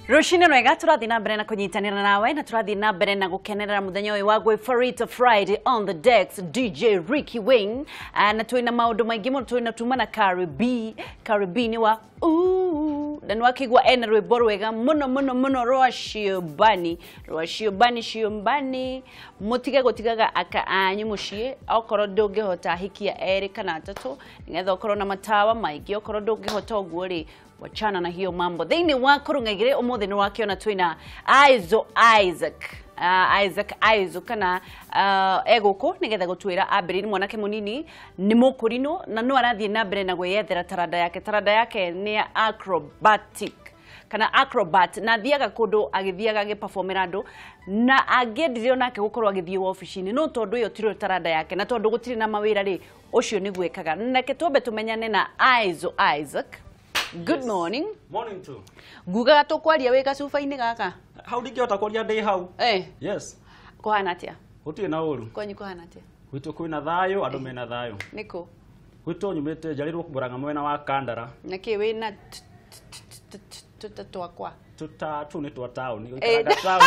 Rushine Nwega turathi na mbere na kunyitanira nawe na turathi na mbere na gukenerera muthenya uyu wa Gwe Friday on the decks DJ Ricky Wing na tuina maundu maingi muno tuina tuma na Caribbean wa na nwakigwa ena rwimbo rwega muno rwa Shiobani mutige gutigaga aka anyu mucii okoro ndungihota hikia eri kana atatu nigetha okoro na matawa maingi okoro ndungihota uguo ri wachana na hiyo mambo thini wa Kurung'a Igiri umuthi ni wakiona twina Izzoh Izzoh kana eguko nigetha gutwira abiriri mwanake munini ni mukurino na no arathie na mbere na gwiyethera taranda yake ni acrobat na thiaga kundu agithiaga agiperformera andu na angendire onake gukorwo agithie office-ini no tondu iyo tiro taranda yake na tondu gutiri na mawira ri ucio ni gwekaga nake twambe tumenyane na Izzoh. Good morning. Morning too. Guga tukwaria wega cuba-ini gaka. How did you takwaria day how? Yes. Kuhana atia? Uti na uru. Kwanyu kuhana atia? Gwitu kwina thayo andu mena thayo. Niko. Gwitu nyumite njarirwo Kurung'a mwena wa Kandara. Naki wina twakwa. Tu ni twa town. Ikaraga town.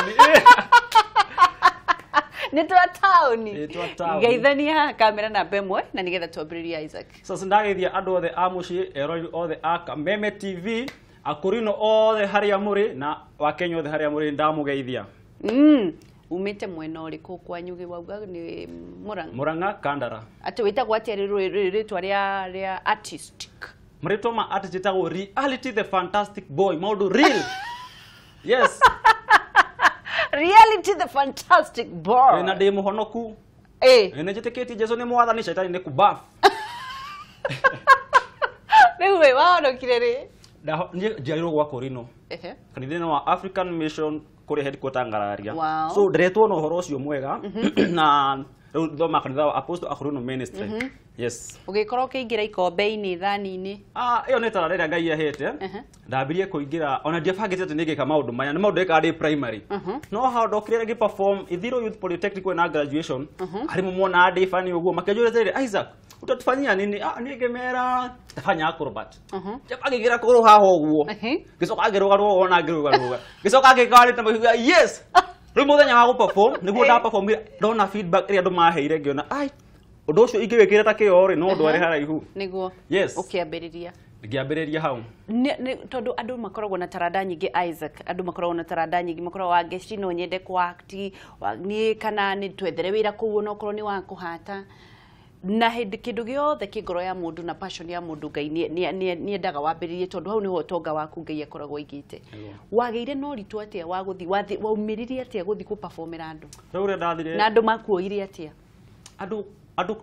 Ni twa town. Ni twa town. Geithania kamera na bemwe na nigetha twambiriria Isaac. Sasa ndagethia andu othe a mucii erori othe a Meme TV akurino othe haria muri na wakenya othe haria muri ndamugeithia. Umite mwena uriku kwanyu giwauga ni Murang'a Kandara. Ati witagwo atia ritwa ria artistic. Mrito ma artist tago reality the fantastic boy modu real. Yes. Reality the fantastic boy. Na de muhonoku. Ene jiteketi Jesu ni mwathani shaitani ni kubaf. Wewe waonokire ri. Da njiariro gwa Korino. Kanithina wa African Mission kuri headquarter Ngararia. So ndiretwo no horo ucio mwega na thoma kanitha wa Apostle Akhruno Ministry. Yes. Ugikorwo kiingira ikombe-ini thani-ini. Iyo ni tara rira Ngai ahete. Ndambirie kuingira ona ndiabangite ati nigika maundu maya ni maundu eka ndi primary. No how ndokire gi perform Ithiro Youth Polytechnic na graduation. Ari mumona ndi fani uguo makijure zile Isaac. Utatufanyia nini? Nigemera tafanya acrobat. Japagigira kuru haho uguo. Gisoka agirugaruga ona agirugaruga. Gisoka agikari tambiga yes. Muthenya wa perform niguo nda perform ndona feedback ria andu maheire ngiona ai undu ucio ingirikira ta kiori no ndware haraihu niguo yes ukiambiriria ngiambiriria hau ni tondu andu makoragwo na taranda nyingi Isaac andu makoragwo na taranda nyingi makoragwo wa guest no nyende ku act ni kana ni twethere wira kuu no korwo ni wa kuhata na hindi kindu giothe kingoro ya mundu na passion ya mundu Ngai ni endaga wambiririe tondu hau niho tonga waku Ngai akoragwo igite wageire no ritu atia wa guthi waumiririe atia guthi ku performera andu rĩu ndathire na andu makuoire atia andu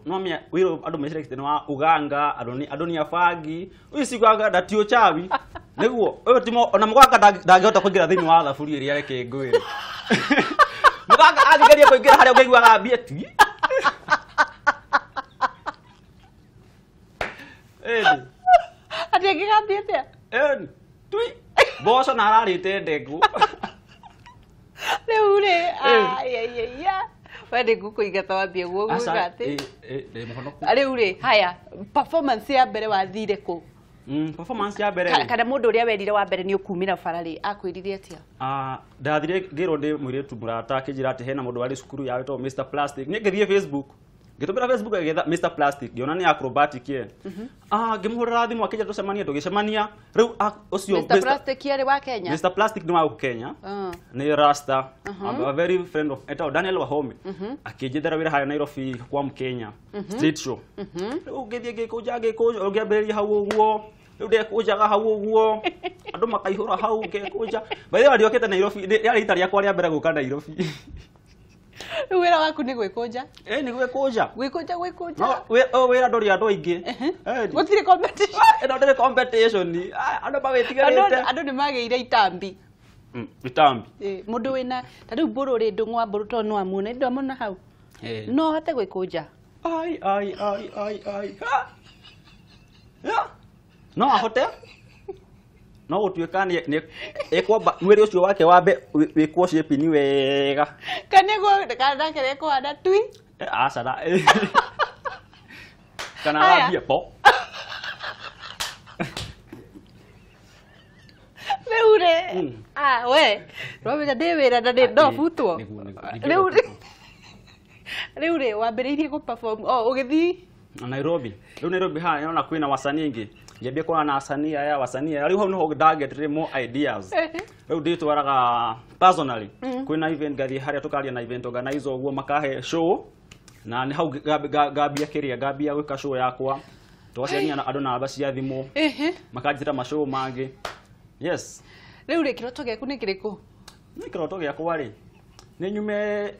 no mia wiro andu mecire kiteno wa uganga andu ni afangi uicigwaga ndatio chawi niguo uyu timo ona muganga ndangihota kuingira thini wa thaburi iria reke ngwire muganga athigeria kuingira haria ungeiguaga mbia ti ati gigathiete tui boso na ararite ndengu riu ri ya wende gukuigata wambie guo gugati riu ri haya performance ya mbere wathire ku performance ya mbere kana mundu uria werire wa mbere ni ukumira farari akwirire atia ndathire ngiro ndi mwiretu murata kijira ati hena mundu wari cukuru ya wetwo Mr Plastic ni ngithie Facebook gitumira Facebook agetha Mr Plastic giona ni acrobatic ye ngimuhurira thimu akija tucemania tugicemania riu ucio Mr Plastic yari wa Kenya Mr Plastic ni wa Kenya ni Rasta a very friend of eta Daniel Wahome akijethera wira haya Nairobi kwa Mkenya street show ugithie gikuja ugiambiriria hau uguo riu ndekujaga hau uguo andu makaihura hau ngekuja baadhi waliokete Nairobi yari ita riakwa ria mbere guka Nairobi wira waku ni gwikuja ni gwikuja wira ndori andu aingi gutire competition ndori competition andu bagitigarite andu ni mageire itambi mundu wina tariu mburu ri ndungwa mburu to no amune ndo amuna hau no hate gwikuja ai no ahote no gutuika ni ekwamba mwiri ucio wake wambe wikwo shape ni wega kanego kana kere ko ada tui asara kana wambia po Leure we wamenya ndĩ wĩra na no butwo rĩu rĩ wambĩrĩirie gũ perform ũgĩthiĩ Nairobi. Rĩu Nairobi haha nĩona kwĩna wasanii ingĩ. Ngĩambia kuona na wasanii aya rĩu hau niho ndagetere more ideas. Rĩu ndĩtwaraga personally kwĩna event gathiĩ harĩa tũkaria na event organizer ũguo makahe show na nĩ hau ngambia gwĩka show yakwa. Twaciania andũ namba cia thimũ makanjĩra mashow mangĩ. Yes. Rĩu rĩ kĩroto gĩaku nĩ kĩrĩkũ? Nĩ kĩroto gĩakwa rĩ nĩ nyume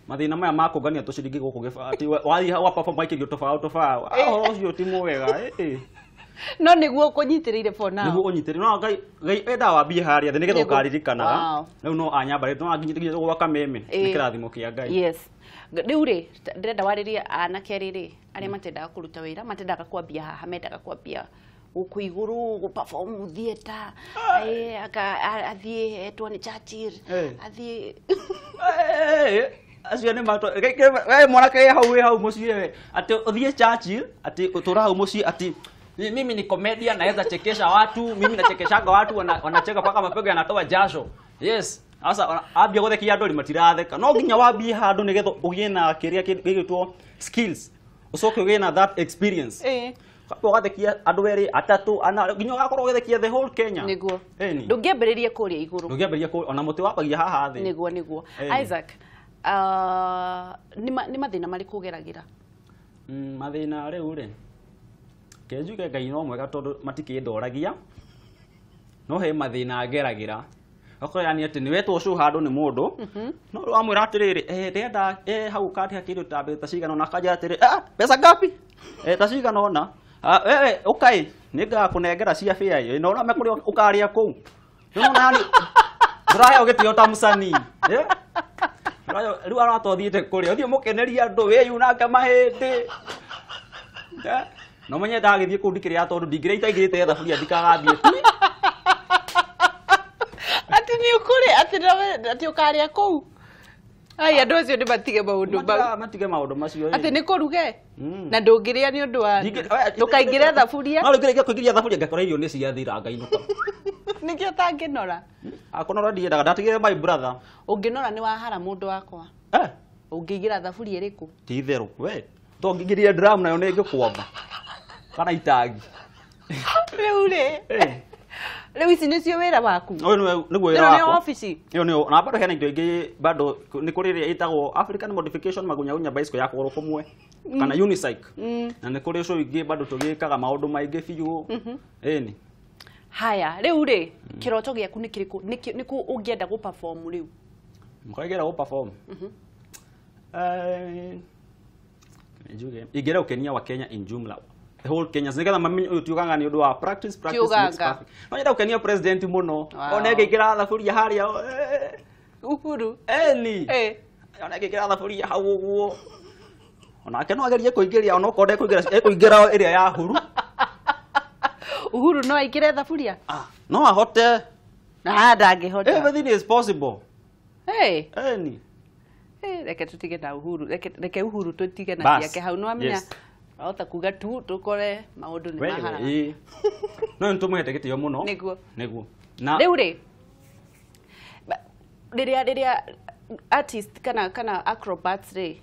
mathina maya ma kũngania tũciringi gũkũ gĩbati wathiĩ wa perform maikĩrio tofao ũhoro ũcio ti mwega no nĩguo kũnyitĩrĩire for now nĩguo ũnyitĩrĩire no Ngai enda wambie harĩa thĩ nĩgetha ũkaririkanaga rĩu no anyambarĩte no anginyitĩrĩire gwaka meme nĩ kĩrathimo kĩa Ngai. Yes. Rĩu rĩ ndĩrenda warĩrie anake rĩrĩ arĩa matendaga kũruta wĩra matendaga kwambia haha mendaga kwambia gũkũ igũrũ gũ perform theater athiĩ etwo nĩ Churchill athiĩ acio nĩ mato we mwanake hau mũciĩ atĩ ũthiĩ Churchill atĩ ũtũra hau mũciĩ atĩ mimi ni comedian naweza chekesha watu mimi nachekeshanga watu wanacheka paka mapego yanatoa jasho. Yes. Sasa ambia gũthekia andũ matiratheka no nginya wambie handũ nĩgetha ũgĩe na kĩrĩa gĩgĩtwo skills ũcoke ũgĩe na that experience. Kapo gathekia andũ erĩ atatũ ana nginya ũgakorwo ũgĩthekia the whole Kenya. Nĩguo. Ndũngĩambĩrĩria kũrĩa igũrũ. Ndũngĩambĩrĩria kũrĩa ona mũtĩ wapagia haha thĩ. Nĩguo. Isaac nĩ mathĩna marĩkũ ũgeragĩra? Mathĩna rĩu rĩ kenjuge Ngai no mwega tondũ matikĩndoragia no he mathĩna ngeragĩra akorwo yani atĩ nĩwetwo show handũ nĩ mũndũ no wamwĩra atĩrĩrĩ ndenda hau kati hakĩrĩ ta cigana ona akanja atĩrĩ pesa ngapi ta cigana ona wewe ũkai nĩngakũnengera cia fare no ũrame kũrĩa ũkarĩa kũu nĩwona yani ndũraheo gĩtĩo ta mũcanii rĩu aratothiĩte kũrĩa ũthiĩ mũkeneria andũ wĩyunanga mahĩndĩ no menye ndagĩthiĩ kũu ndikĩrĩa tondũ ndingĩrĩa itaigĩte thaburia ndikagathiĩ atĩ nĩ ũkũrĩ atĩ ũkarĩa kũu ai andũ acio nĩ matige maũndũ macio atĩ nĩ kũruge na ndũngĩrĩa nĩ ũndũ wa ndũkaingĩre thaburia no rĩngĩ kũingĩria thaburia ngakora irio nĩ ciathira ngainũka nĩkĩo ũtangĩnora akonora ndiendaga ndatigire my brother ũngĩnora nĩ wahara mũndũ wakwa ũngĩingĩra thaburia ĩrĩkũ ti itherũ we to ngingĩria drum nayo nĩ ngĩkwamba kana itangi rĩu rĩ rĩu ici nĩcio wĩra waku nĩguo wĩra wakwa nĩ ofici na bado hena indo ingĩ bado nĩ kũrĩ ĩrĩa ĩtagwo African modification magunya bicycle ya kũgũrũ kũmwe kana unicycle na nĩ kũrĩ show ingĩ bado tũgĩkaga maũndũ maingĩ biũ ĩni haya rĩu rĩ kĩroto gĩaku nĩ kĩrĩkũ nĩkũ ũngĩenda gũ perform rĩu mũkaigera gũ perform ingĩenda gũkenia wa Kenya in jumla the whole Kenya nĩgetha mamenye ũyũ tiũganga nĩ ũndũ wa practice makes perfect no nyenda gũkenia president mũno ona ngĩkĩra thaburia harĩa Uhuru ona ngĩkĩra thaburia hau ũguo onake no agerie kũingĩria ona ũkonde kũingĩra ĩrĩa ya huru Uhuru no aikĩre thaburia no ahote na ndangĩhota everything is possible reke tutige na Uhuru reke Uhuru tutige na ciake hau no amenya ahota kuga tu tukore maũndũ nĩ mahara no nĩtũmũhete gĩtĩo mũno nĩguo na rĩu rĩ rĩrĩa artist kana acrobats rĩ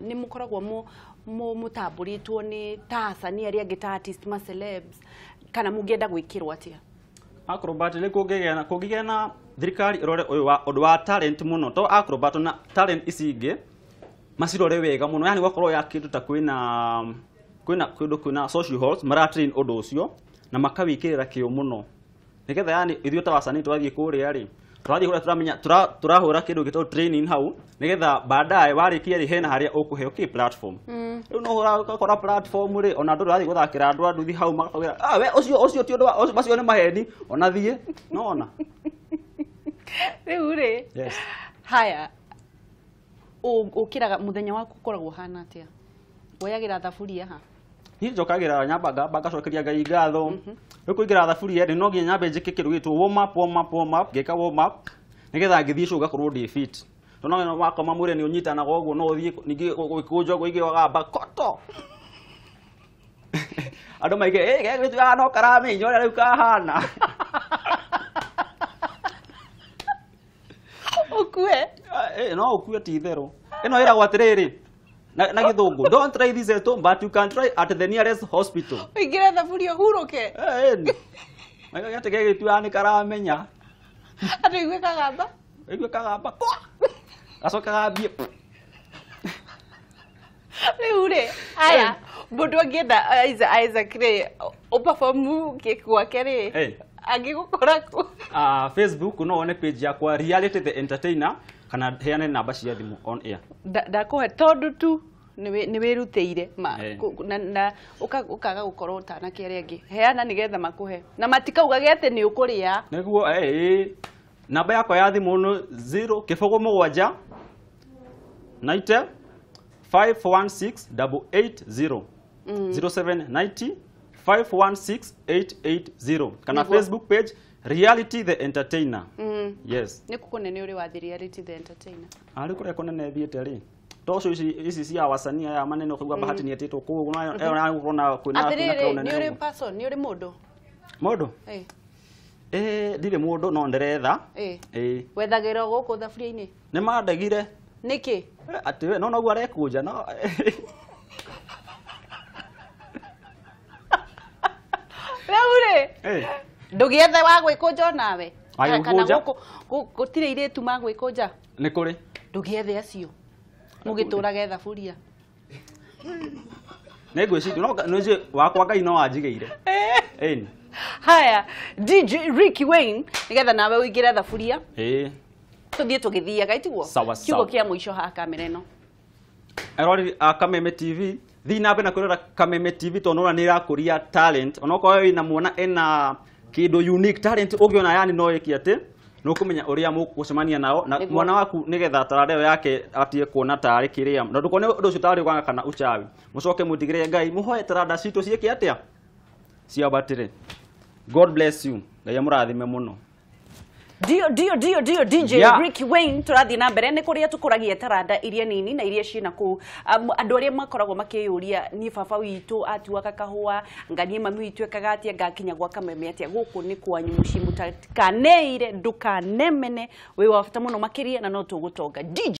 nĩ mũkoragwo mũtambũrĩtwo nĩ ta asanii arĩa angĩ ta artist ma celebs kana mũngĩenda gwĩkĩrwo atĩa acrobat nĩ kũngĩgĩa na thirikari ĩrore ũndũ wa talent mũno to acrobat na talent ici ingĩ macirore wega mũno yani gwakorwo ya kĩndũ ta kwĩna social halls maratrain ũndũ ũcio na makawĩkĩrĩra kĩo mũno nĩgetha yani ithuĩ ta wasanii tũrathiĩ kũrĩa rĩ tũrathiĩ kũrĩa turamenya tũrahũra kĩndũ gĩtagwo training hau nĩgetha baadaye warĩkia rĩ hena harĩa ũkũheo platform rĩu no ũgakora platform rĩ ona andũ rathiĩ gũthakĩra andũ anduthi hau makauga we ũcio ti ũndũ macio nĩ maheni ona thiĩ no ona rĩu rĩ haya ũkĩraga mũthenya waku ũkoragwo hana atĩa woyagĩra thaburia ha niĩ njokagĩra nyamba ngacokeria Ngai ngatho rĩu kũingĩra thaburia rĩ no nginya nyambe njĩke kĩndũ gĩtwo warm up ngeka warm up nĩgetha ngĩthiĩ show ngakorwo ndĩ fit tondũ no wakoma mwĩrĩ nĩ ũnyitanaga ũguo no ũthiĩ ningĩ gwĩkũnjwo gwĩigĩ wagamba koto andũ maige gĩtũ no karamenya ũrĩa rĩu kahana ukue no ukue ti itherũ ĩno ĩragwo atĩrĩrĩ na gĩthũngũ, don't try this at home but you can try at the nearest hospital. Uingire thaburia huruke gate gegĩtuaga nĩ karamenya andũ igue kagamba gacokaga mbie rĩu rĩ aya mũndũ angĩenda Isaac rĩ ũperform gwake rĩ angĩgũkora ku Facebook no one page yakwa Reality the Entertainer kana heane namba cia thimũ on air. Ndakuhe tondu tu nĩ wĩrutĩire na ũkaga gũkorwo ũtanake arĩa angĩ heana nĩgetha makuhe na matikaugage atĩ nĩ ũkũrĩa nĩguo namba yakwa ya thimũ no 0 790 516 880 0790 516 880 kana Facebook page Reality the Entertainer. Yes. Nĩ kũkũnene ũrĩ wa Reality the Entertainer. Ari kũrĩa kũnene thiĩte rĩ. Toco ici cia wasania ya maneno kwa bahati nietĩtwo kũu na kwĩna kũnene. Nĩ ũrĩ person, nĩ ũrĩ mũndũ. Mũndũ? Ndirĩ mũndũ no nderetha. Wethagĩra gũkũ thaburia-inĩ. Nĩ mandagire. Nĩkĩ? Atĩ we no noguo arekũnja no. Rĩu rĩ. Ndũgĩethe wa gwĩkũnja nawe. Kana gũtirĩ irĩtu ma gwĩkũnja. Nĩ kũrĩ. Ndũgĩethe acio. Mũgĩtũrage thaburia. Nĩngwĩciria no nĩje wakwa Ngai no anjigĩire. Haya, DJ Ricky Wayne nigetha nawe uingire thaburia. Tuthie tugithiaga itiguo. Kiugo kia muico ha kamera ino. Erori Kameme TV thi na mbere na kwĩrora Kameme TV tonora nĩ ĩrakũria talent onokorwo wĩna muona ena kĩndũ unique talent ũngĩona yani no ĩki atĩ no kũmenya ũrĩa mũgũcemania nao na mwana waku nĩgetha tarareo yake atie kuona tarĩ kĩrĩa na ndũkone ũndũ ũcio tarĩ gwanga kana uchawi mũcoke mũtigĩre Ngai mũhoe taranda citũ ciĩke atĩa cia batĩrĩ. God bless you. Ngai amũrathime mũno. Dio DJ Ricky Wayne turathi na mbere nĩ kũrĩa tũkũragia taranda iria nini na iria ciina kũ andũ arĩa makoragwo makĩyũria ni baba witũ atuaga kahũa nganie mami witũ ekaga ngakinya gwa Kameme atia gũkũ nĩ kwanyu mũciĩ mũtakaneire ndũkanemene wĩ wa bata mũno makĩria na no tũgũtonga DJ